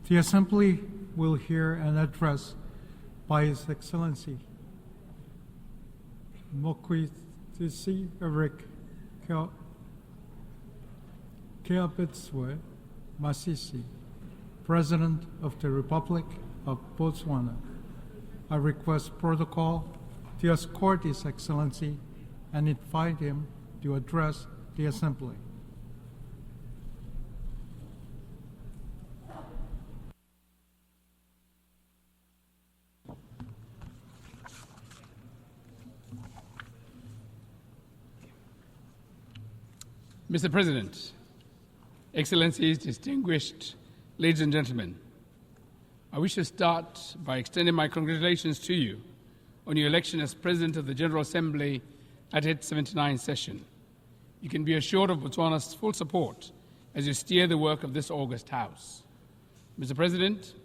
The Assembly will hear an address by His Excellency Mokwetsi Eric Keabetswe Masisi, President of the Republic of Botswana. I request protocol to escort His Excellency and invite him to address the Assembly. Mr. President, Excellencies, distinguished ladies and gentlemen, I wish to start by extending my congratulations to you on your election as President of the General Assembly at its 79th session. You can be assured of Botswana's full support as you steer the work of this august House. Mr. President,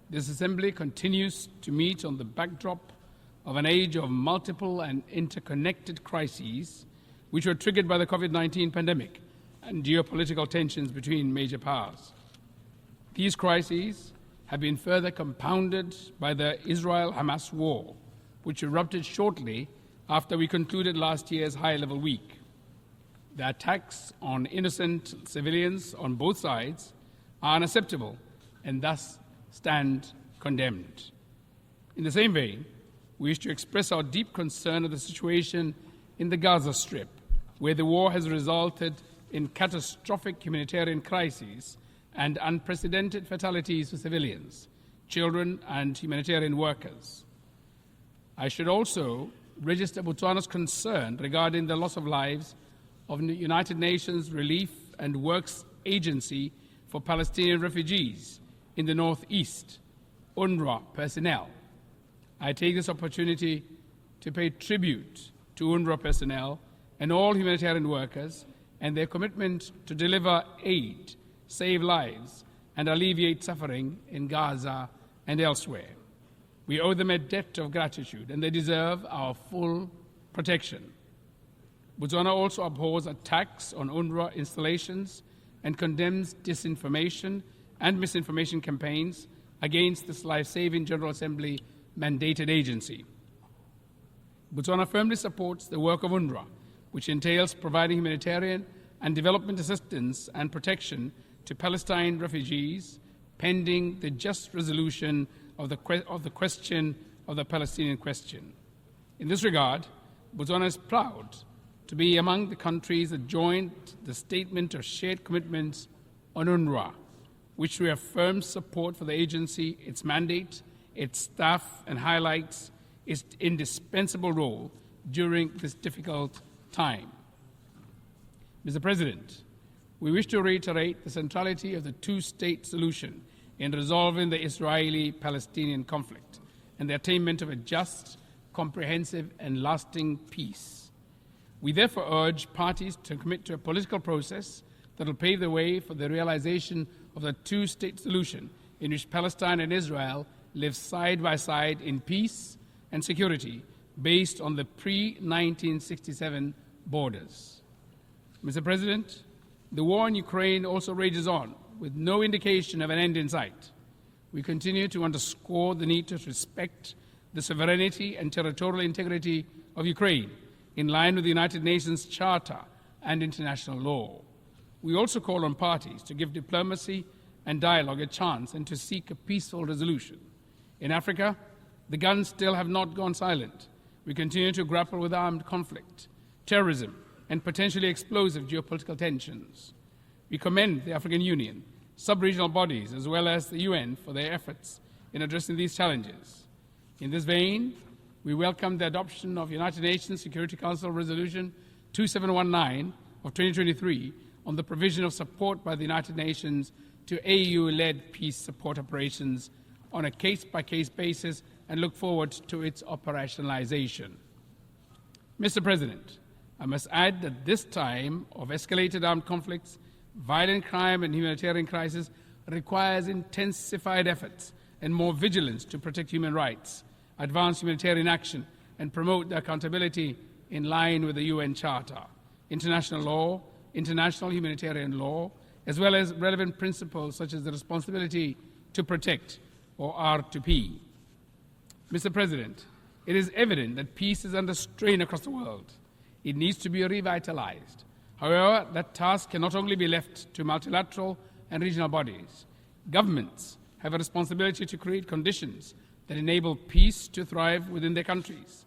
this Assembly continues to meet on the backdrop of an age of multiple and interconnected crises which were triggered by the COVID-19 pandemic and geopolitical tensions between major powers. These crises have been further compounded by the Israel-Hamas war, which erupted shortly after we concluded last year's high-level week. The attacks on innocent civilians on both sides are unacceptable and thus stand condemned. In the same vein, we wish to express our deep concern of the situation in the Gaza Strip, where the war has resulted in catastrophic humanitarian crises and unprecedented fatalities for civilians, children, and humanitarian workers. I should also register Botswana's concern regarding the loss of lives of the United Nations Relief and Works Agency for Palestinian Refugees in the Northeast, UNRWA personnel. I take this opportunity to pay tribute to UNRWA personnel and all humanitarian workers and their commitment to deliver aid, save lives, and alleviate suffering in Gaza and elsewhere. We owe them a debt of gratitude, and they deserve our full protection. Botswana also abhors attacks on UNRWA installations and condemns disinformation and misinformation campaigns against this life-saving General Assembly mandated agency. Botswana firmly supports the work of UNRWA, which entails providing humanitarian and development assistance and protection to Palestine refugees pending the just resolution of the question of the Palestinian question. In this regard, Botswana is proud to be among the countries that joined the Statement of Shared Commitments on UNRWA, which reaffirms support for the agency, its mandate, its staff, and highlights its indispensable role during this difficult time. Mr. President, we wish to reiterate the centrality of the two-state solution in resolving the Israeli-Palestinian conflict and the attainment of a just, comprehensive, and lasting peace. We therefore urge parties to commit to a political process that will pave the way for the realization of the two-state solution in which Palestine and Israel live side by side in peace and security based on the pre-1967 borders. Mr. President, the war in Ukraine also rages on, with no indication of an end in sight. We continue to underscore the need to respect the sovereignty and territorial integrity of Ukraine in line with the United Nations Charter and international law. We also call on parties to give diplomacy and dialogue a chance and to seek a peaceful resolution. In Africa, the guns still have not gone silent. We continue to grapple with armed conflict, terrorism, and potentially explosive geopolitical tensions. We commend the African Union, sub-regional bodies, as well as the UN for their efforts in addressing these challenges. In this vein, we welcome the adoption of United Nations Security Council Resolution 2719 of 2023 on the provision of support by the United Nations to AU-led peace support operations on a case-by-case basis and look forward to its operationalization. Mr. President, I must add that this time of escalated armed conflicts, violent crime, and humanitarian crisis requires intensified efforts and more vigilance to protect human rights, advance humanitarian action, and promote the accountability in line with the UN Charter, international law, international humanitarian law, as well as relevant principles such as the responsibility to protect, or R2P. Mr. President, it is evident that peace is under strain across the world. It needs to be revitalized. However, that task can not only be left to multilateral and regional bodies. Governments have a responsibility to create conditions that enable peace to thrive within their countries.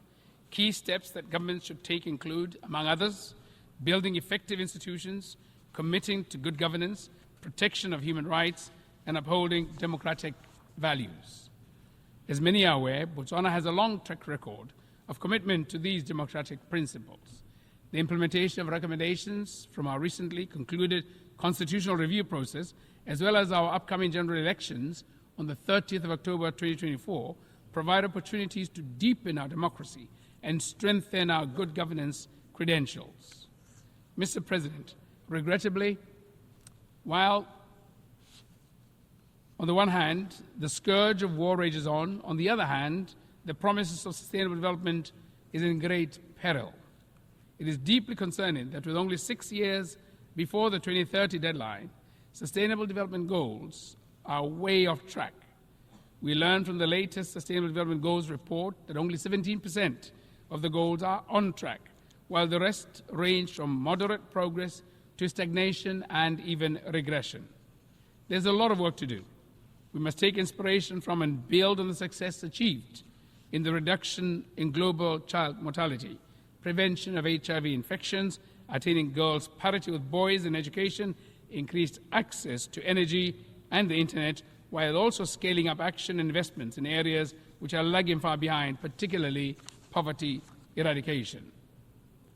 Key steps that governments should take include, among others, building effective institutions, committing to good governance, protection of human rights, and upholding democratic values. As many are aware, Botswana has a long track record of commitment to these democratic principles. The implementation of recommendations from our recently concluded constitutional review process, as well as our upcoming general elections on the 30th of October 2024, provide opportunities to deepen our democracy and strengthen our good governance credentials. Mr. President, regrettably, while on the one hand, the scourge of war rages on the other hand, the promises of sustainable development is in great peril. It is deeply concerning that with only 6 years before the 2030 deadline, sustainable development goals are way off track. We learned from the latest Sustainable Development Goals report that only 17% of the goals are on track, while the rest range from moderate progress to stagnation and even regression. There's a lot of work to do. We must take inspiration from and build on the success achieved in the reduction in global child mortality, prevention of HIV infections, attaining girls' parity with boys in education, increased access to energy and the internet, while also scaling up action and investments in areas which are lagging far behind, particularly poverty eradication.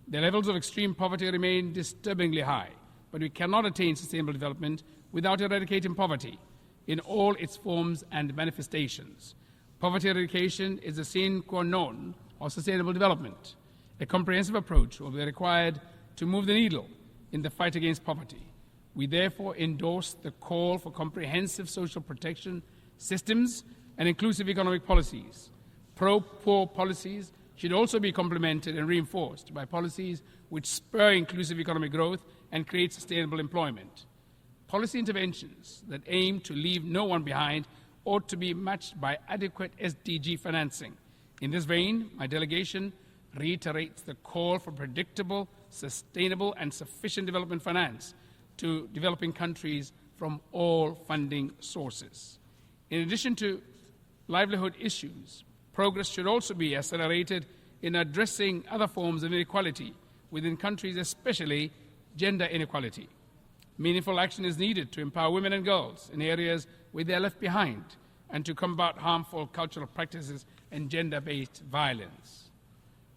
The levels of extreme poverty remain disturbingly high, but we cannot attain sustainable development without eradicating poverty in all its forms and manifestations. Poverty eradication is the sine qua non of sustainable development. A comprehensive approach will be required to move the needle in the fight against poverty. We therefore endorse the call for comprehensive social protection systems and inclusive economic policies. Pro-poor policies should also be complemented and reinforced by policies which spur inclusive economic growth and create sustainable employment. Policy interventions that aim to leave no one behind ought to be matched by adequate SDG financing. In this vein, my delegation reiterates the call for predictable, sustainable, and sufficient development finance to developing countries from all funding sources. In addition to livelihood issues, progress should also be accelerated in addressing other forms of inequality within countries, especially gender inequality. Meaningful action is needed to empower women and girls in areas where they are left behind and to combat harmful cultural practices and gender-based violence.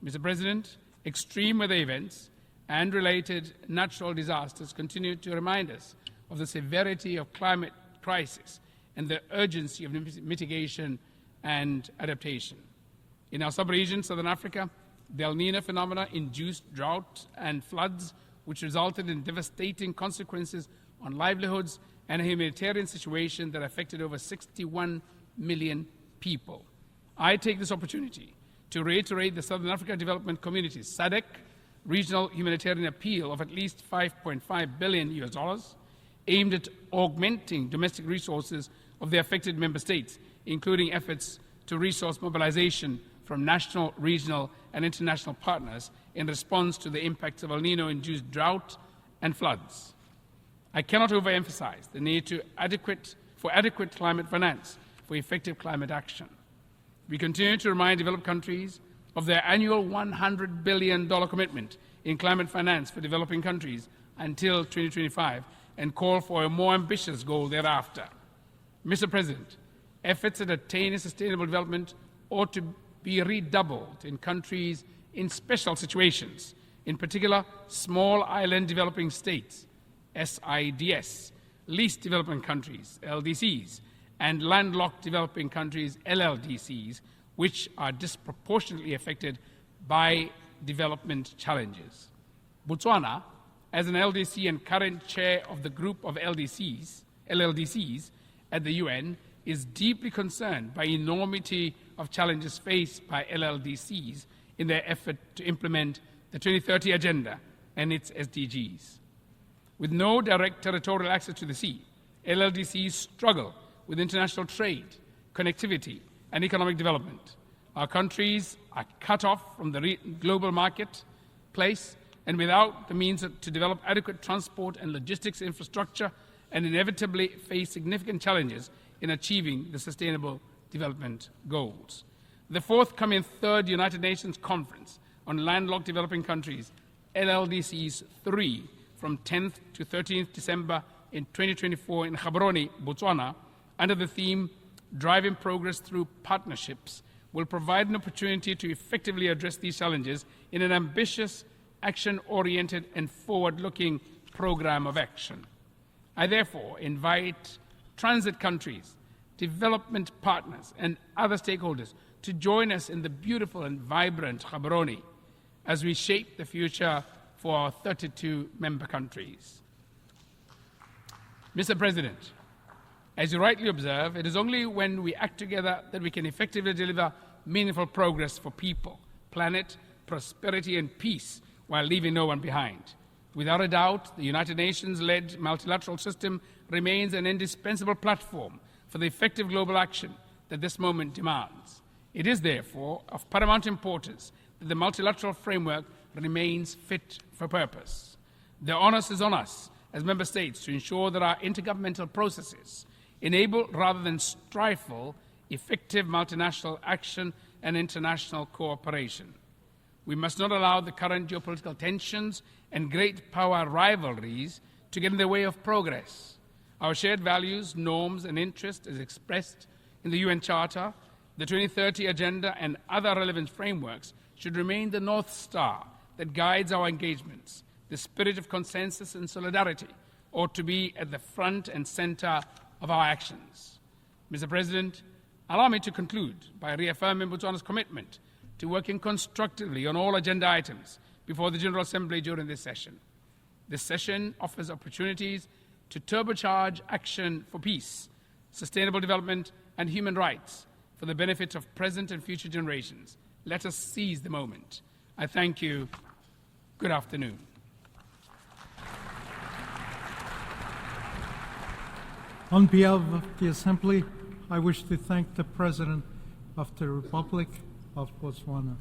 Mr. President, extreme weather events and related natural disasters continue to remind us of the severity of climate crisis and the urgency of mitigation and adaptation. In our sub-region, Southern Africa, the El Niño phenomena induced drought and floods, which resulted in devastating consequences on livelihoods and a humanitarian situation that affected over 61 million people. I take this opportunity to reiterate the Southern Africa Development Community's SADC regional humanitarian appeal of at least $5.5 billion aimed at augmenting domestic resources of the affected member states, including efforts to resource mobilization from national, regional, and international partners in response to the impacts of El Niño-induced drought and floods. I cannot overemphasize the need for adequate climate finance for effective climate action. We continue to remind developed countries of their annual $100 billion commitment in climate finance for developing countries until 2025 and call for a more ambitious goal thereafter. Mr. President, efforts at attaining sustainable development ought to be redoubled in countries in special situations, in particular small island developing states, SIDS, least developing countries, LDCs, and landlocked developing countries, LLDCs, which are disproportionately affected by development challenges. Botswana, as an LDC and current chair of the group of LLDCs at the UN, is deeply concerned by enormity of challenges faced by LLDCs in their effort to implement the 2030 Agenda and its SDGs. With no direct territorial access to the sea, LLDCs struggle with international trade, connectivity, and economic development. Our countries are cut off from the global marketplace and without the means to develop adequate transport and logistics infrastructure, and inevitably face significant challenges in achieving the Sustainable Development Goals. The forthcoming third United Nations Conference on Landlocked Developing Countries, LLDCs 3, from 10th to 13th December in 2024 in Gaborone, Botswana, under the theme Driving Progress Through Partnerships, will provide an opportunity to effectively address these challenges in an ambitious, action-oriented and forward-looking program of action. I therefore invite transit countries, development partners, and other stakeholders to join us in the beautiful and vibrant Gaborone as we shape the future for our 32 member countries. Mr. President, as you rightly observe, it is only when we act together that we can effectively deliver meaningful progress for people, planet, prosperity, and peace while leaving no one behind. Without a doubt, the United Nations-led multilateral system remains an indispensable platform for the effective global action that this moment demands. It is therefore of paramount importance that the multilateral framework remains fit for purpose. The onus is on us as member states to ensure that our intergovernmental processes enable rather than stifle effective multinational action and international cooperation. We must not allow the current geopolitical tensions and great power rivalries to get in the way of progress. Our shared values, norms, and interests, as expressed in the UN Charter, the 2030 Agenda, and other relevant frameworks, should remain the North Star that guides our engagements. The spirit of consensus and solidarity ought to be at the front and center of our actions. Mr. President, allow me to conclude by reaffirming Botswana's commitment to working constructively on all agenda items before the General Assembly during this session. This session offers opportunities to turbocharge action for peace, sustainable development, and human rights for the benefit of present and future generations. Let us seize the moment. I thank you. Good afternoon. On behalf of the Assembly, I wish to thank the President of the Republic of Botswana.